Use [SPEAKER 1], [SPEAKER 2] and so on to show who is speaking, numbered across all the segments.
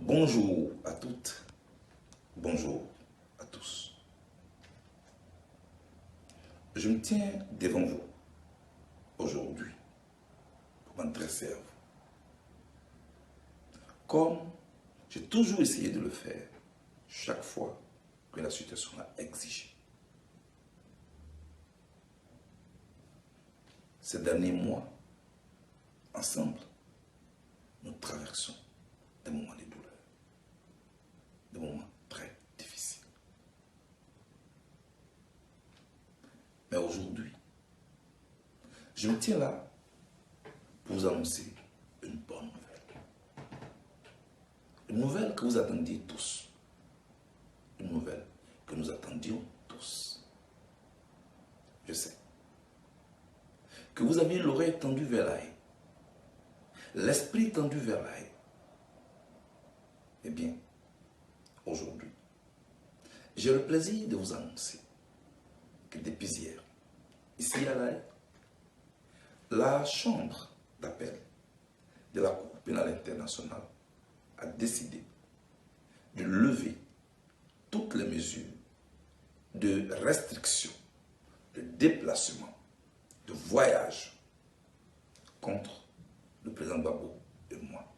[SPEAKER 1] Bonjour à toutes, bonjour à tous. Je me tiens devant vous aujourd'hui pour m'adresser à vous. Comme j'ai toujours essayé de le faire chaque fois que la situation l'a exigé. Ces derniers mois, ensemble, nous traversons des moments de douleur, des moments très difficiles. Mais aujourd'hui, je me tiens là pour vous annoncer une bonne nouvelle. Une nouvelle que vous attendiez tous. Une nouvelle que nous attendions tous. Je sais que vous aviez l'oreille tendue vers la haie, l'esprit tendu vers la haie. Eh bien, aujourd'hui, j'ai le plaisir de vous annoncer que depuis hier, ici à la haie, la chambre d'appel de la Cour pénale internationale a décidé de lever toutes les mesures de restriction, de déplacement, de voyage contre le président Gbagbo et moi.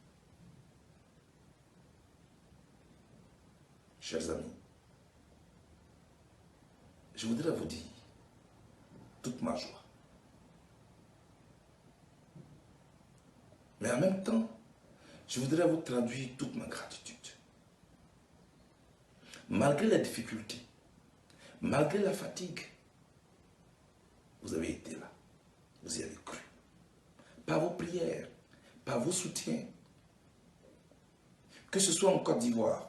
[SPEAKER 1] Chers amis, je voudrais vous dire toute ma joie. Mais en même temps, je voudrais vous traduire toute ma gratitude. Malgré les difficultés, malgré la fatigue, vous avez été là. Vous y avez cru. Par vos prières, par vos soutiens. Que ce soit en Côte d'Ivoire,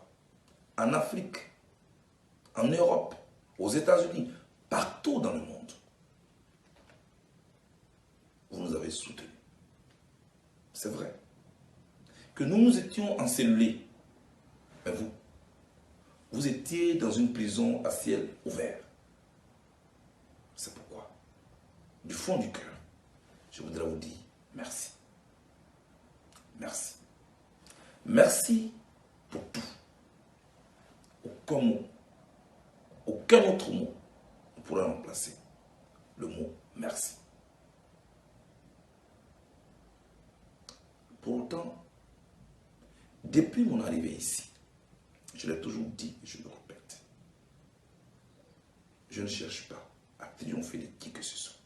[SPEAKER 1] en Afrique, en Europe, aux États-Unis, partout dans le monde, vous nous avez soutenus. C'est vrai que nous étions encellés, mais vous étiez dans une prison à ciel ouvert. C'est pourquoi, du fond du cœur, je voudrais vous dire merci. Merci. Merci pour tout. Aucun autre mot ne pourra remplacer le mot merci. Pour autant, depuis mon arrivée ici, je l'ai toujours dit et je le répète, je ne cherche pas à triompher de qui que ce soit.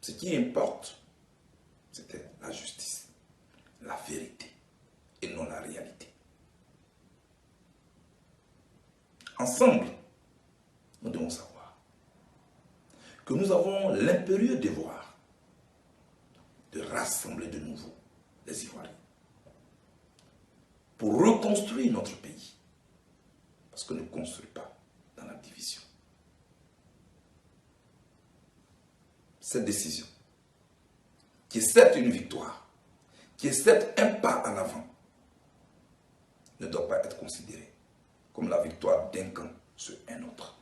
[SPEAKER 1] Ce qui importe, c'était la justice, la vérité et non la réalité. Ensemble, nous devons savoir que nous avons l'impérieux devoir de rassembler de nouveau les Ivoiriens pour reconstruire notre pays. Parce qu'on ne construit pas dans la division. Cette décision, qui est certes une victoire, qui est certes un pas en avant, ne doit pas être considérée comme la victoire d'un camp sur un autre.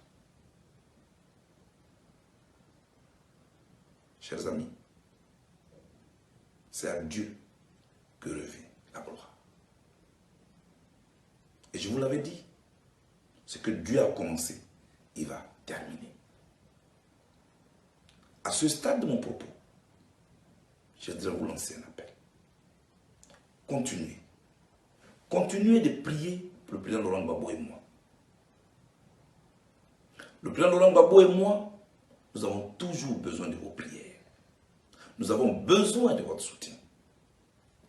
[SPEAKER 1] Chers amis, c'est à Dieu que revient la gloire. Et je vous l'avais dit, ce que Dieu a commencé, il va terminer. À ce stade de mon propos, je voudrais vous lancer un appel. Continuez. Continuez de prier pour le président Laurent Gbagbo et moi. Le président Laurent Gbagbo et moi, nous avons toujours besoin de vos prières. Nous avons besoin de votre soutien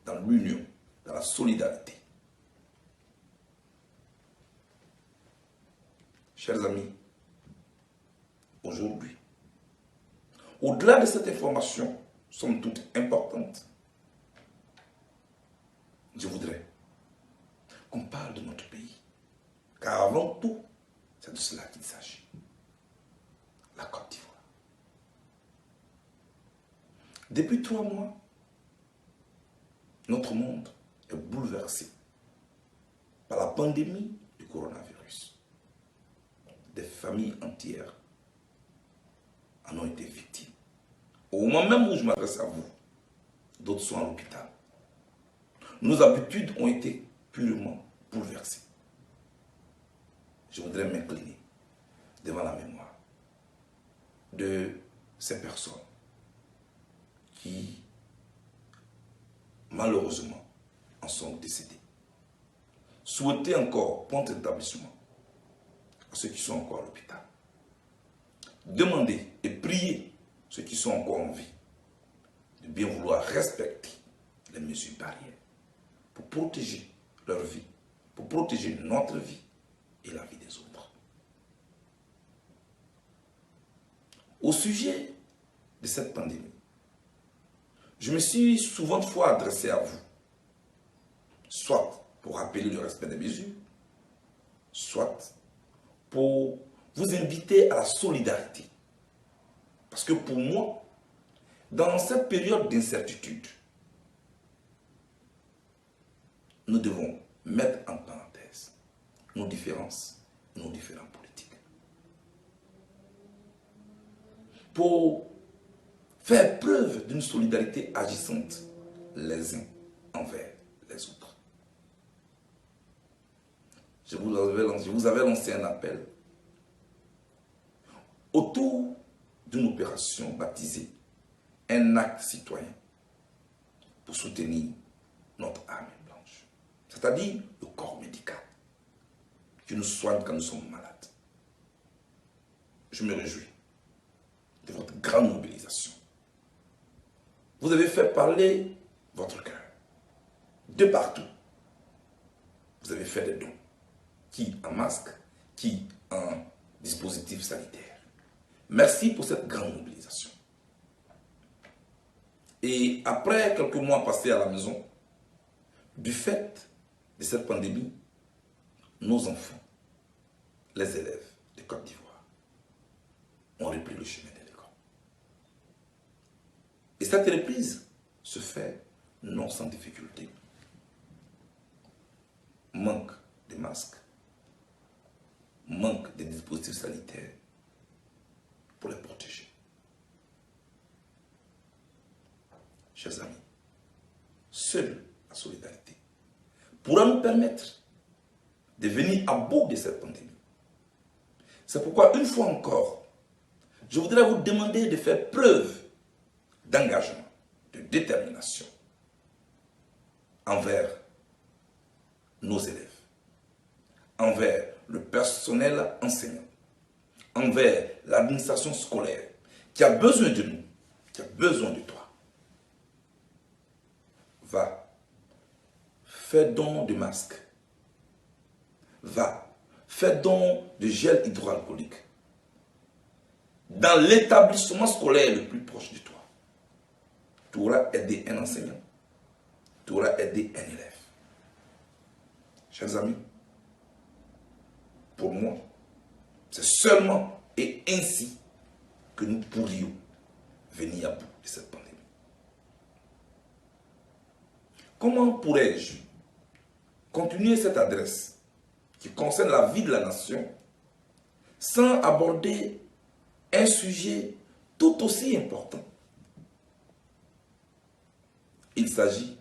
[SPEAKER 1] dans l'union, dans la solidarité. Chers amis, aujourd'hui, au-delà de cette information, somme toute importante, je voudrais qu'on parle de notre pays. Car avant tout, c'est de cela qu'il s'agit. La Côte d'Ivoire. Depuis 3 mois, notre monde est bouleversé par la pandémie du coronavirus. Des familles entières en ont été victimes. Au moment même où je m'adresse à vous, d'autres sont à l'hôpital. Nos habitudes ont été purement bouleversées. Je voudrais m'incliner devant la mémoire de ces personnes qui, malheureusement, en sont décédées. Souhaiter encore prendre établissement à ceux qui sont encore à l'hôpital. Demander et prier ceux qui sont encore en vie de bien vouloir respecter les mesures barrières pour protéger leur vie, pour protéger notre vie et la vie des autres. Au sujet de cette pandémie, je me suis souvent de fois adressé à vous, soit pour rappeler le respect des mesures, soit pour vous inviter à la solidarité. Parce que pour moi, dans cette période d'incertitude, nous devons mettre en parenthèse nos différences et nos différents politiques. Pour faire preuve d'une solidarité agissante les uns envers les autres. Je vous avais lancé un appel autour d'une opération baptisée un acte citoyen pour soutenir notre armée blanche, c'est-à-dire le corps médical qui nous soigne quand nous sommes malades. Je me réjouis de votre grande mobilisation. Vous avez fait parler votre cœur de partout. Vous avez fait des dons, qui en masque, qui en dispositif sanitaire. Merci pour cette grande mobilisation. Et après quelques mois passés à la maison, du fait de cette pandémie, nos enfants, les élèves de Côte d'Ivoire, ont repris le chemin de l'école. Et cette reprise se fait non sans difficulté. Manque de masques, manque de dispositifs sanitaires pour les protéger. Chers amis, seule la solidarité pourra nous permettre de venir à bout de cette pandémie. C'est pourquoi, une fois encore, je voudrais vous demander de faire preuve d'engagement, de détermination envers nos élèves, envers le personnel enseignant, envers l'administration scolaire qui a besoin de nous, qui a besoin de toi. Va, fais don de masques, va, fais don de gel hydroalcoolique dans l'établissement scolaire le plus proche de toi. Tu auras aidé un enseignant, tu auras aidé un élève. Chers amis, pour moi, c'est seulement et ainsi que nous pourrions venir à bout de cette pandémie. Comment pourrais-je continuer cette adresse qui concerne la vie de la nation sans aborder un sujet tout aussi important? Il s'agit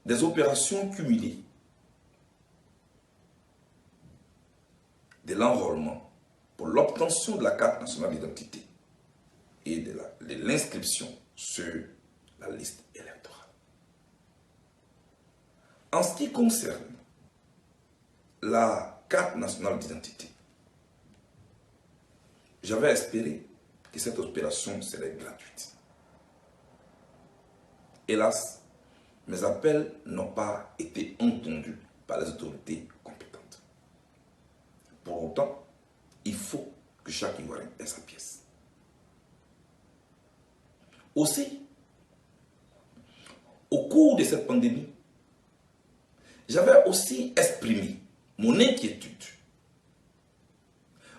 [SPEAKER 1] des opérations cumulées de l'enrôlement pour l'obtention de la carte nationale d'identité et de l'inscription sur la liste électorale. En ce qui concerne la carte nationale d'identité, j'avais espéré que cette opération serait gratuite. Hélas, mes appels n'ont pas été entendus par les autorités compétentes. Pour autant, il faut que chaque Ivoirien ait sa pièce. Aussi, au cours de cette pandémie, j'avais aussi exprimé mon inquiétude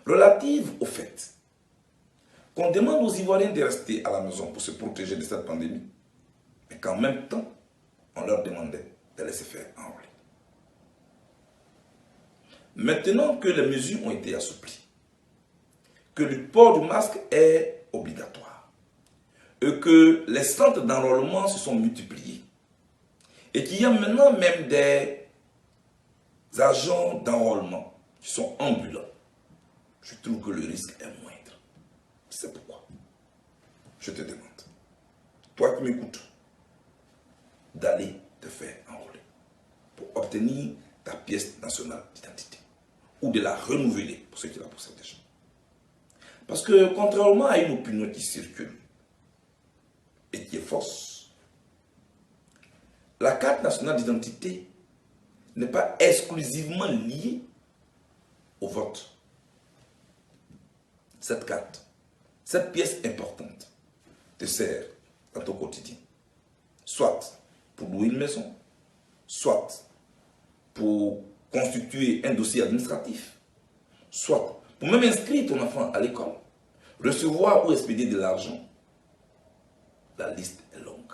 [SPEAKER 1] relative au fait qu'on demande aux Ivoiriens de rester à la maison pour se protéger de cette pandémie, mais qu'en même temps, on leur demandait de laisser faire enrôler. Maintenant que les mesures ont été assouplies, que le port du masque est obligatoire, que les centres d'enrôlement se sont multipliés et qu'il y a maintenant même des agents d'enrôlement qui sont ambulants, je trouve que le risque est moindre. C'est pourquoi je te demande, toi qui m'écoutes, d'aller te faire enrôler pour obtenir ta pièce nationale d'identité ou de la renouveler pour ceux qui la possèdent déjà. Parce que contrairement à une opinion qui circule et qui est fausse, la carte nationale d'identité n'est pas exclusivement liée au vote. Cette carte, cette pièce importante te sert dans ton quotidien. Soit pour louer une maison, soit pour constituer un dossier administratif, soit pour même inscrire ton enfant à l'école, recevoir ou expédier de l'argent. La liste est longue.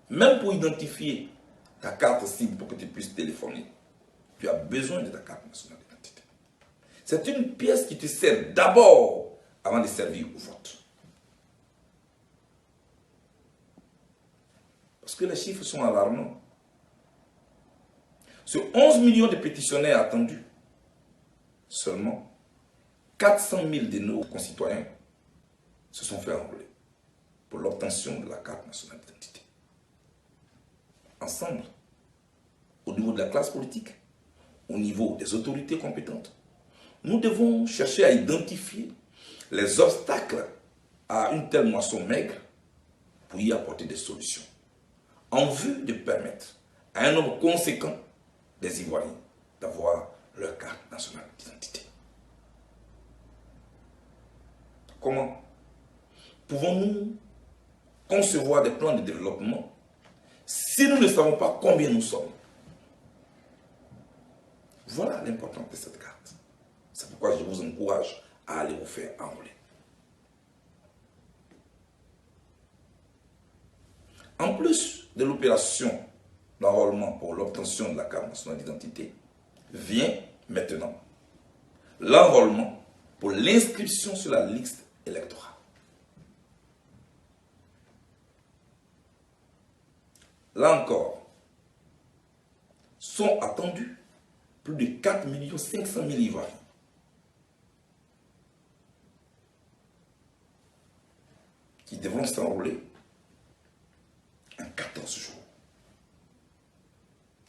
[SPEAKER 1] Même pour identifier ta carte cible pour que tu puisses téléphoner, tu as besoin de ta carte nationale d'identité. C'est une pièce qui te sert d'abord avant de servir au vote. Parce que les chiffres sont alarmants. Sur 11 millions de pétitionnaires attendus, seulement 400 000 de nos concitoyens se sont fait enrôler pour l'obtention de la carte nationale d'identité. Ensemble, au niveau de la classe politique, au niveau des autorités compétentes, nous devons chercher à identifier les obstacles à une telle moisson maigre pour y apporter des solutions, en vue de permettre à un nombre conséquent des Ivoiriens d'avoir leur carte nationale d'identité. Comment pouvons-nous concevoir des plans de développement si nous ne savons pas combien nous sommes? Voilà l'importance de cette carte. C'est pourquoi je vous encourage à aller vous faire enrôler. En plus de l'opération d'enrôlement pour l'obtention de la carte nationale d'identité, vient maintenant l'enrôlement pour l'inscription sur la liste électorale. Là encore, sont attendus plus de 4 500 000 Ivoiriens. Qui devront s'enrôler en 14 jours.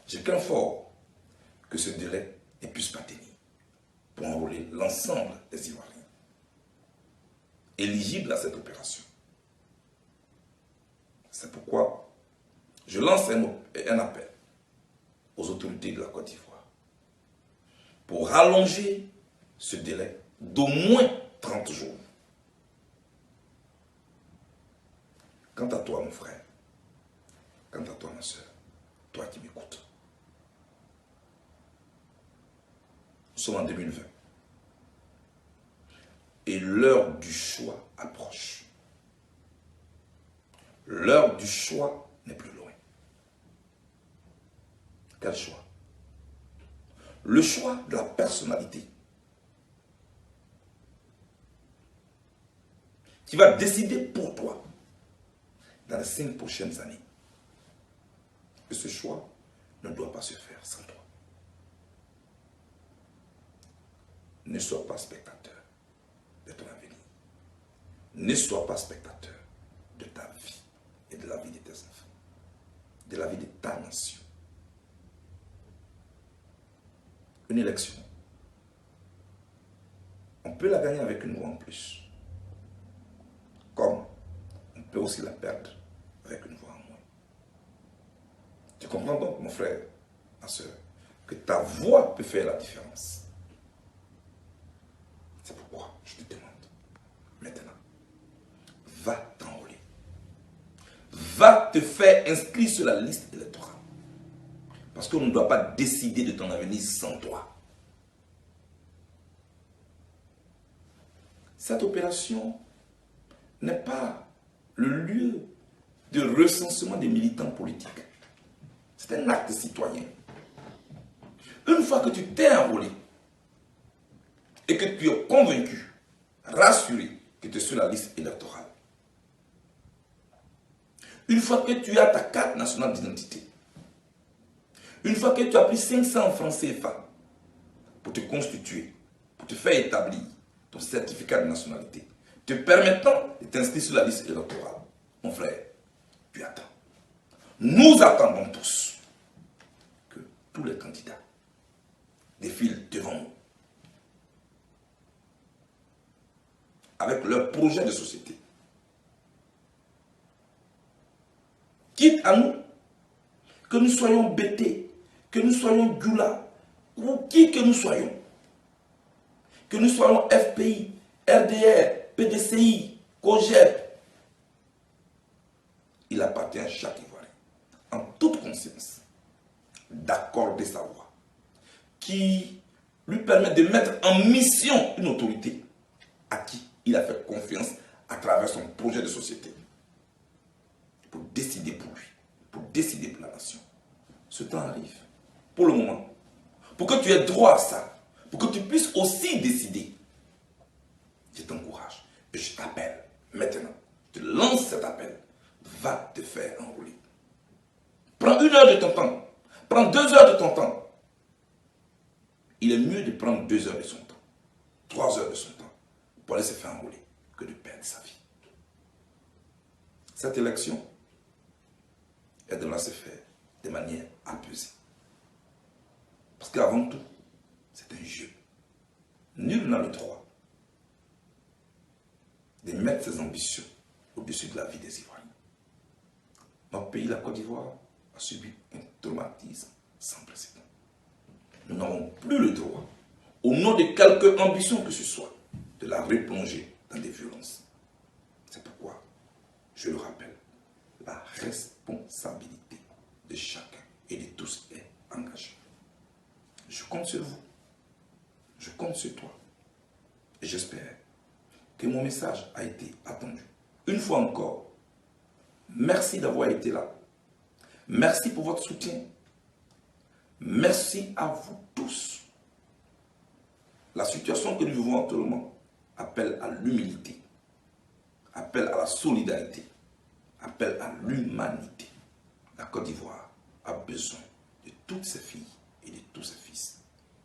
[SPEAKER 1] Je crains fort que ce délai ne puisse pas tenir pour enrôler l'ensemble des Ivoiriens éligibles à cette opération. C'est pourquoi je lance un appel aux autorités de la Côte d'Ivoire pour rallonger ce délai d'au moins 30 jours. Quant à toi, mon frère, quant à toi, ma soeur, toi qui m'écoutes, nous sommes en 2020 et l'heure du choix approche. L'heure du choix n'est plus loin. Quel choix? Le choix de la personnalité qui va décider pour toi dans les 5 prochaines années. Et ce choix ne doit pas se faire sans toi. Ne sois pas spectateur de ton avenir. Ne sois pas spectateur de ta vie et de la vie de tes enfants, de la vie de ta nation. Une élection, on peut la gagner avec une voix en plus, comme on peut aussi la perdre avec une voix en moins. Tu comprends donc, mon frère, ma soeur, que ta voix peut faire la différence. C'est pourquoi je te demande, maintenant, va t'enrôler. Va te faire inscrire sur la liste électorale. Parce qu'on ne doit pas décider de ton avenir sans toi. Cette opération n'est pas le lieu de recensement des militants politiques. C'est un acte citoyen. Une fois que tu t'es enrôlé et que tu es convaincu, rassuré que tu es sur la liste électorale, Une fois que tu as ta carte nationale d'identité, une fois que tu as pris 500 francs CFA pour te constituer, pour te faire établir ton certificat de nationalité, te permettant de t'inscrire sur la liste électorale, mon frère, tu attends. Nous attendons tous que tous les candidats défilent devant nous avec leur projet de société. Quitte à nous, que nous soyons bêtés, que nous soyons Gula, ou qui que nous soyons FPI, RDR, PDCI, COGEP, il appartient à chaque Ivoirien, en toute conscience, d'accorder sa voix, qui lui permet de mettre en mission une autorité à qui il a fait confiance à travers son projet de société, pour décider pour lui, pour décider pour la nation. Ce temps arrive, pour le moment, pour que tu aies droit à ça, pour que tu puisses aussi décider. Je t'encourage et je t'appelle maintenant. Je te lance cet appel. Va te faire enrôler. Prends 1 heure de ton temps. Prends 2 heures de ton temps. Il est mieux de prendre 2 heures de son temps, 3 heures de son temps pour aller se faire enrôler que de perdre sa vie. Cette élection, elle devra se faire de manière apaisée. Parce qu'avant tout, c'est un jeu. Nul n'a le droit de mettre ses ambitions au-dessus de la vie des Ivoiriens. Notre pays, la Côte d'Ivoire, a subi un traumatisme sans précédent. Nous n'avons plus le droit, au nom de quelque ambition que ce soit, de la replonger dans des violences. C'est pourquoi, je le rappelle, la responsabilité de chacun et de tous est engagée. Je compte sur vous, je compte sur toi, et j'espère que mon message a été attendu. Une fois encore, merci d'avoir été là. Merci pour votre soutien. Merci à vous tous. La situation que nous vivons actuellement appelle à l'humilité, appelle à la solidarité, appelle à l'humanité. La Côte d'Ivoire a besoin de toutes ses filles et de tous ses fils.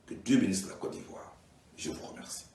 [SPEAKER 1] Que Dieu bénisse la Côte d'Ivoire. Je vous remercie.